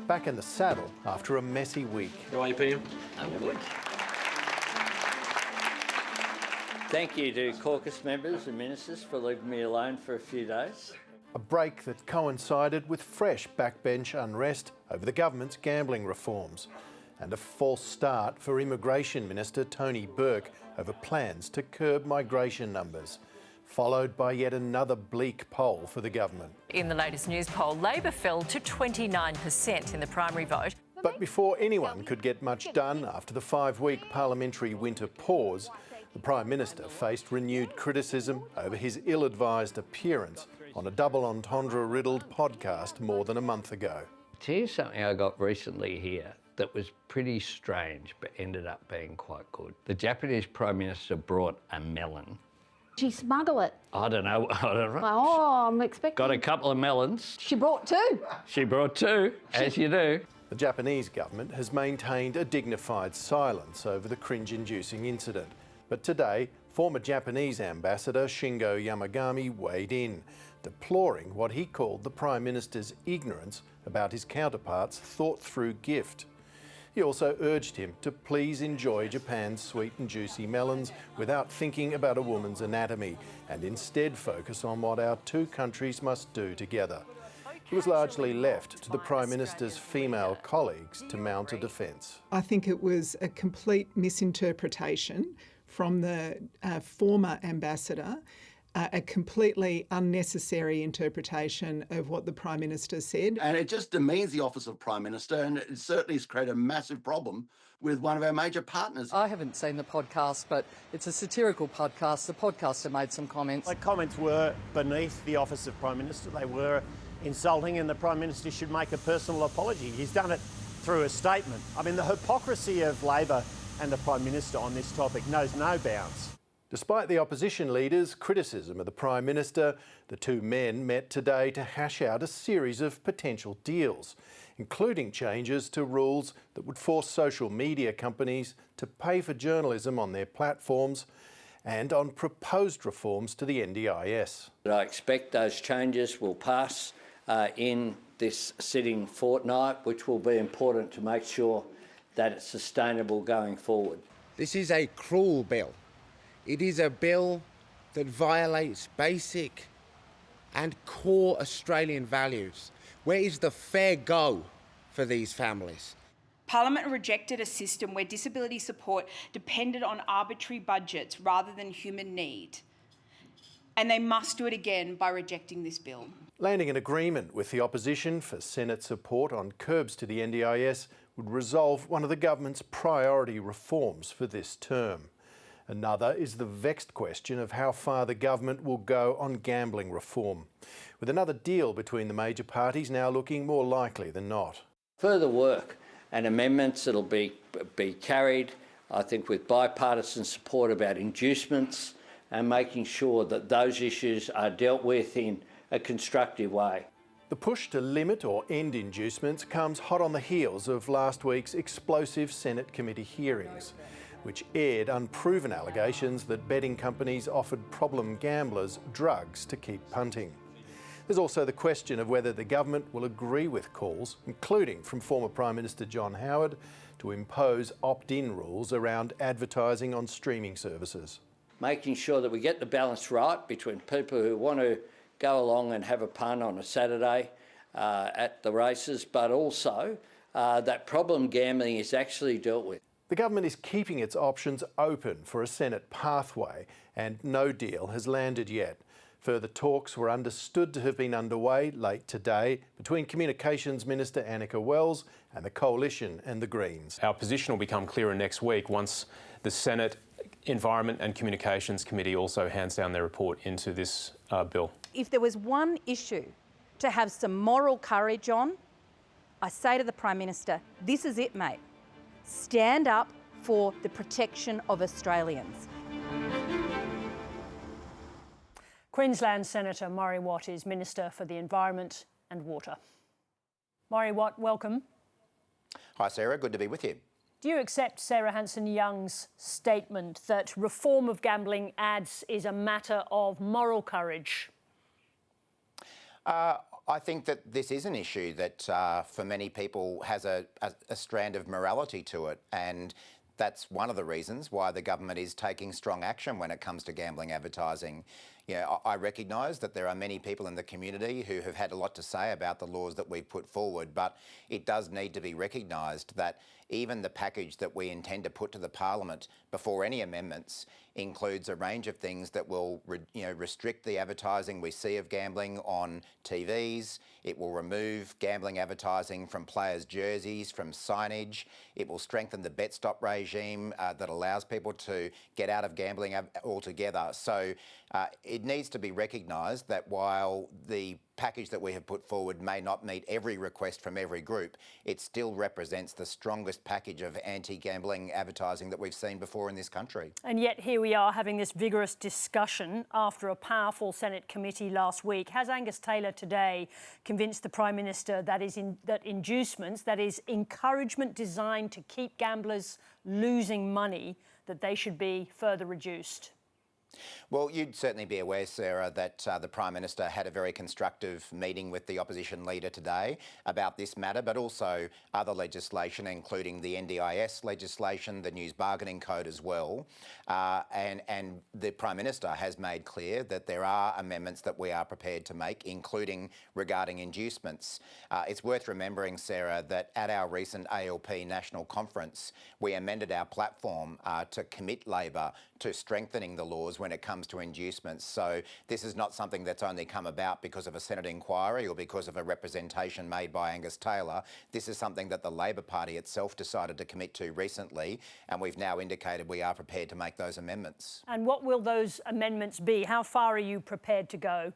back in the saddle after a messy week. How are you, PM? I'm good. Thank you to caucus members and ministers for leaving me alone for a few days. A break that coincided with fresh backbench unrest over the government's gambling reforms, and a false start for Immigration Minister Tony Burke over plans to curb migration numbers, followed by yet another bleak poll for the government. In the latest news poll, Labor fell to 29% in the primary vote. But before anyone could get much done after the 5-week parliamentary winter pause, the Prime Minister faced renewed criticism over his ill-advised appearance on a double entendre-riddled podcast more than a month ago. Tell you something I got recently here that was pretty strange but ended up being quite good. The Japanese Prime Minister brought a melon. She smuggled it. I don't know. Oh, I'm expecting. Got a couple of melons. She brought two. She brought two, as you do. The Japanese government has maintained a dignified silence over the cringe-inducing incident. But today, former Japanese ambassador Shingo Yamagami weighed in, deploring what he called the Prime Minister's ignorance about his counterpart's thought-through gift. He also urged him to please enjoy Japan's sweet and juicy melons without thinking about a woman's anatomy, and instead focus on what our two countries must do together. It was largely left to the Prime Minister's female colleagues to mount a defence. I think it was a complete misinterpretation from the former ambassador, a completely unnecessary interpretation of what the Prime Minister said. And it just demeans the office of Prime Minister, and it certainly has created a massive problem with one of our major partners. I haven't seen the podcast, but it's a satirical podcast. The podcaster made some comments. The comments were beneath the office of Prime Minister. They were insulting, and the Prime Minister should make a personal apology. He's done it through a statement. I mean, the hypocrisy of Labor and the Prime Minister on this topic knows no bounds. Despite the opposition leaders' criticism of the Prime Minister, the two men met today to hash out a series of potential deals, including changes to rules that would force social media companies to pay for journalism on their platforms, and on proposed reforms to the NDIS. I expect those changes will pass in this sitting fortnight, which will be important to make sure that it's sustainable going forward. This is a cruel bill. It is a bill that violates basic and core Australian values. Where is the fair go for these families? Parliament rejected a system where disability support depended on arbitrary budgets rather than human need. And they must do it again by rejecting this bill. Landing an agreement with the opposition for Senate support on curbs to the NDIS would resolve one of the government's priority reforms for this term. Another is the vexed question of how far the government will go on gambling reform, with another deal between the major parties now looking more likely than not. Further work and amendments that'll be carried, I think, with bipartisan support about inducements and making sure that those issues are dealt with in a constructive way. The push to limit or end inducements comes hot on the heels of last week's explosive Senate committee hearings, which aired unproven allegations that betting companies offered problem gamblers drugs to keep punting. There's also the question of whether the government will agree with calls, including from former Prime Minister John Howard, to impose opt-in rules around advertising on streaming services. Making sure that we get the balance right between people who want to go along and have a punt on a Saturday at the races, but also that problem gambling is actually dealt with. The government is keeping its options open for a Senate pathway, and no deal has landed yet. Further talks were understood to have been underway late today between Communications Minister Annika Wells and the Coalition and the Greens. Our position will become clearer next week once the Senate Environment and Communications Committee also hands down their report into this bill. If there was one issue to have some moral courage on, I say to the Prime Minister, this is it, mate. Stand up for the protection of Australians. Queensland Senator Murray Watt is Minister for the Environment and Water. Murray Watt, welcome. Hi Sarah, good to be with you. Do you accept Sarah Hanson-Young's statement that reform of gambling ads is a matter of moral courage? I think that this is an issue that for many people has a strand of morality to it, and that's one of the reasons why the government is taking strong action when it comes to gambling advertising. I recognise that there are many people in the community who have had a lot to say about the laws that we've put forward, but it does need to be recognised that even the package that we intend to put to the Parliament before any amendments includes a range of things that will restrict the advertising we see of gambling on TVs. It will remove gambling advertising from players' jerseys, from signage. It will strengthen the bet stop regime that allows people to get out of gambling altogether. So it needs to be recognised that while the package that we have put forward may not meet every request from every group, it still represents the strongest package of anti-gambling advertising that we've seen before in this country. And yet here we are having this vigorous discussion after a powerful Senate committee last week. Has Angus Taylor today convinced the Prime Minister that inducements, that is encouragement designed to keep gamblers losing money, that they should be further reduced? Well, you'd certainly be aware, Sarah, that the Prime Minister had a very constructive meeting with the opposition leader today about this matter, but also other legislation, including the NDIS legislation, the News Bargaining Code as well. And the Prime Minister has made clear that there are amendments that we are prepared to make, including regarding inducements. It's worth remembering, Sarah, that at our recent ALP National Conference, we amended our platform to commit Labor to strengthening the laws when it comes to inducements. So this is not something that's only come about because of a Senate inquiry or because of a representation made by Angus Taylor. This is something that the Labor Party itself decided to commit to recently, and we've now indicated we are prepared to make those amendments. And what will those amendments be? How far are you prepared to go?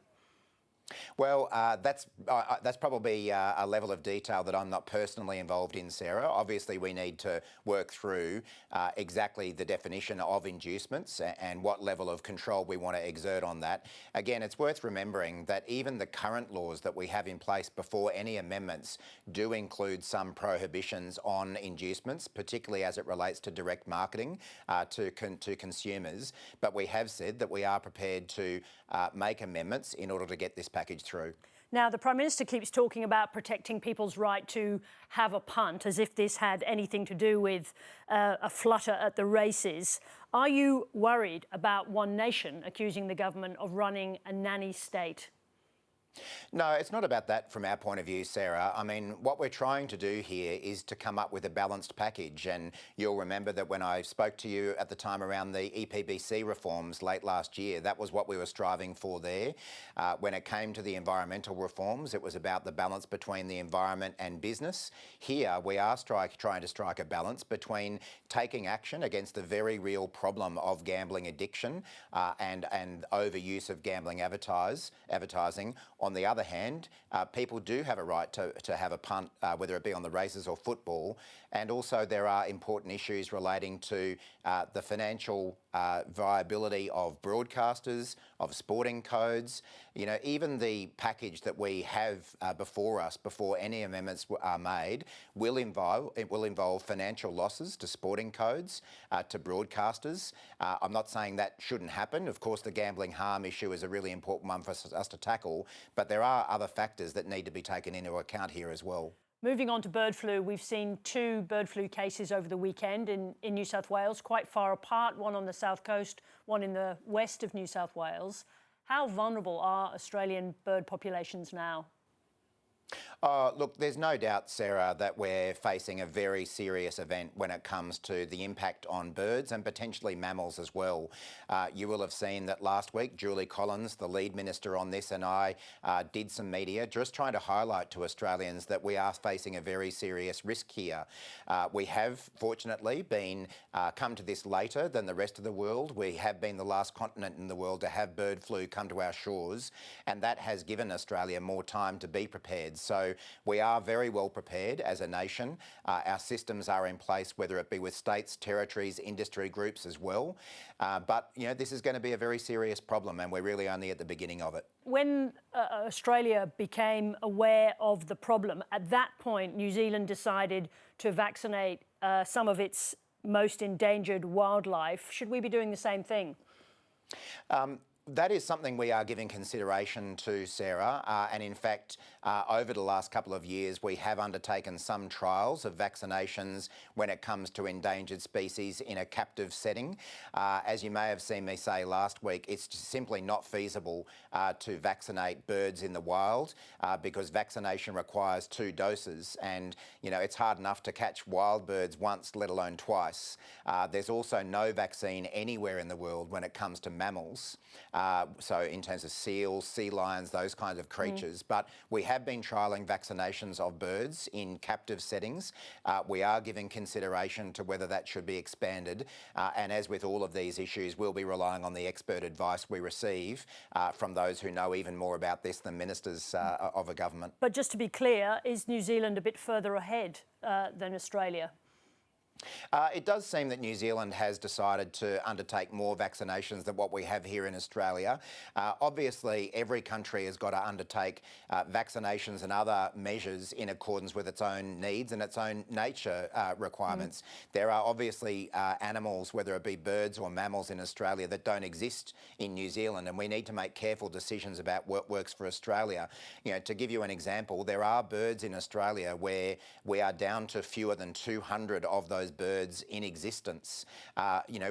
Well, that's probably a level of detail that I'm not personally involved in, Sarah. Obviously, we need to work through exactly the definition of inducements and what level of control we want to exert on that. Again, it's worth remembering that even the current laws that we have in place before any amendments do include some prohibitions on inducements, particularly as it relates to direct marketing to consumers. But we have said that we are prepared to make amendments in order to get this package through. Now, the Prime Minister keeps talking about protecting people's right to have a punt, as if this had anything to do with a flutter at the races. Are you worried about One Nation accusing the government of running a nanny state? No, it's not about that from our point of view, Sarah. I mean, what we're trying to do here is to come up with a balanced package. And you'll remember that when I spoke to you at the time around the EPBC reforms late last year, that was what we were striving for there. When it came to the environmental reforms, it was about the balance between the environment and business. Here, we are trying to strike a balance between taking action against the very real problem of gambling addiction and overuse of gambling advertising. On the other hand, people do have a right to have a punt, whether it be on the races or football. And also there are important issues relating to the financial viability of broadcasters, of sporting codes. You know, even the package that we have before us, before any amendments are made, will involve financial losses to sporting codes, to broadcasters. I'm not saying that shouldn't happen. Of course, the gambling harm issue is a really important one for us to tackle, but there are other factors that need to be taken into account here as well. Moving on to bird flu, we've seen 2 bird flu cases over the weekend in New South Wales, quite far apart, one on the south coast, one in the west of New South Wales. How vulnerable are Australian bird populations now? Look, there's no doubt, Sarah, that we're facing a very serious event when it comes to the impact on birds and potentially mammals as well. You will have seen that last week, Julie Collins, the lead minister on this, and I did some media just trying to highlight to Australians that we are facing a very serious risk here. We have, fortunately, come to this later than the rest of the world. We have been the last continent in the world to have bird flu come to our shores, and that has given Australia more time to be prepared. So we are very well prepared as a nation. Our systems are in place, whether it be with states, territories, industry groups as well. But, you know, this is going to be a very serious problem, and we're really only at the beginning of it. When Australia became aware of the problem, at that point, New Zealand decided to vaccinate some of its most endangered wildlife. Should we be doing the same thing? That is something we are giving consideration to, Sarah, and in fact, over the last couple of years, we have undertaken some trials of vaccinations when it comes to endangered species in a captive setting. As you may have seen me say last week, it's just simply not feasible to vaccinate birds in the wild because vaccination requires 2 doses, and it's hard enough to catch wild birds once, let alone twice. There's also no vaccine anywhere in the world when it comes to mammals. So in terms of seals, sea lions, those kinds of creatures. But we have been trialling vaccinations of birds in captive settings. We are giving consideration to whether that should be expanded. And as with all of these issues, we'll be relying on the expert advice we receive from those who know even more about this than ministers of a government. But just to be clear, is New Zealand a bit further ahead than Australia? It does seem that New Zealand has decided to undertake more vaccinations than what we have here in Australia. Obviously, every country has got to undertake vaccinations and other measures in accordance with its own needs and its own nature requirements. There are obviously animals, whether it be birds or mammals in Australia, that don't exist in New Zealand, and we need to make careful decisions about what works for Australia. To give you an example, there are birds in Australia where we are down to fewer than 200 of those birds in existence.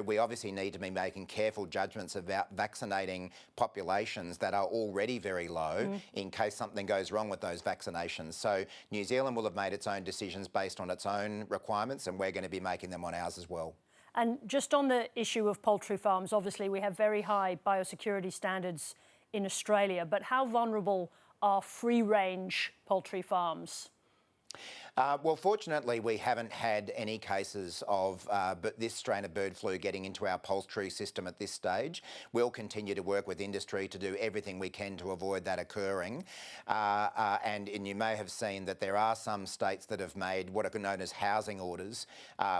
We obviously need to be making careful judgments about vaccinating populations that are already very low in case something goes wrong with those vaccinations. So New Zealand will have made its own decisions based on its own requirements, and we're going to be making them on ours as well. And just on the issue of poultry farms, obviously we have very high biosecurity standards in Australia, but how vulnerable are free-range poultry farms? Well, fortunately, we haven't had any cases of this strain of bird flu getting into our poultry system at this stage. We'll continue to work with industry to do everything we can to avoid that occurring. And you may have seen that there are some states that have made what are known as housing orders,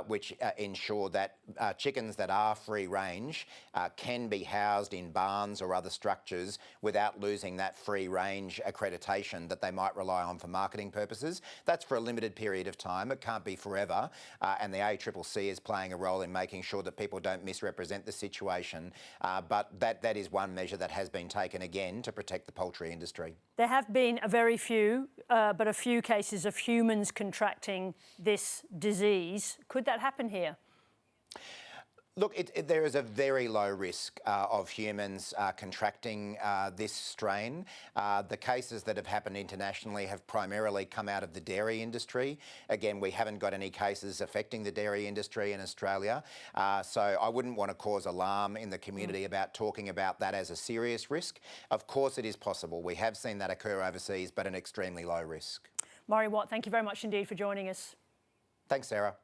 which ensure that chickens that are free range can be housed in barns or other structures without losing that free range accreditation that they might rely on for marketing purposes. That's for a limited period of time. It can't be forever. And the ACCC is playing a role in making sure that people don't misrepresent the situation. But that is one measure that has been taken again to protect the poultry industry. There have been a few cases of humans contracting this disease. Could that happen here? Look, there is a very low risk of humans contracting this strain. The cases that have happened internationally have primarily come out of the dairy industry. Again, we haven't got any cases affecting the dairy industry in Australia. So I wouldn't want to cause alarm in the community about talking about that as a serious risk. Of course it is possible. We have seen that occur overseas, but an extremely low risk. Murray Watt, thank you very much indeed for joining us. Thanks, Sarah.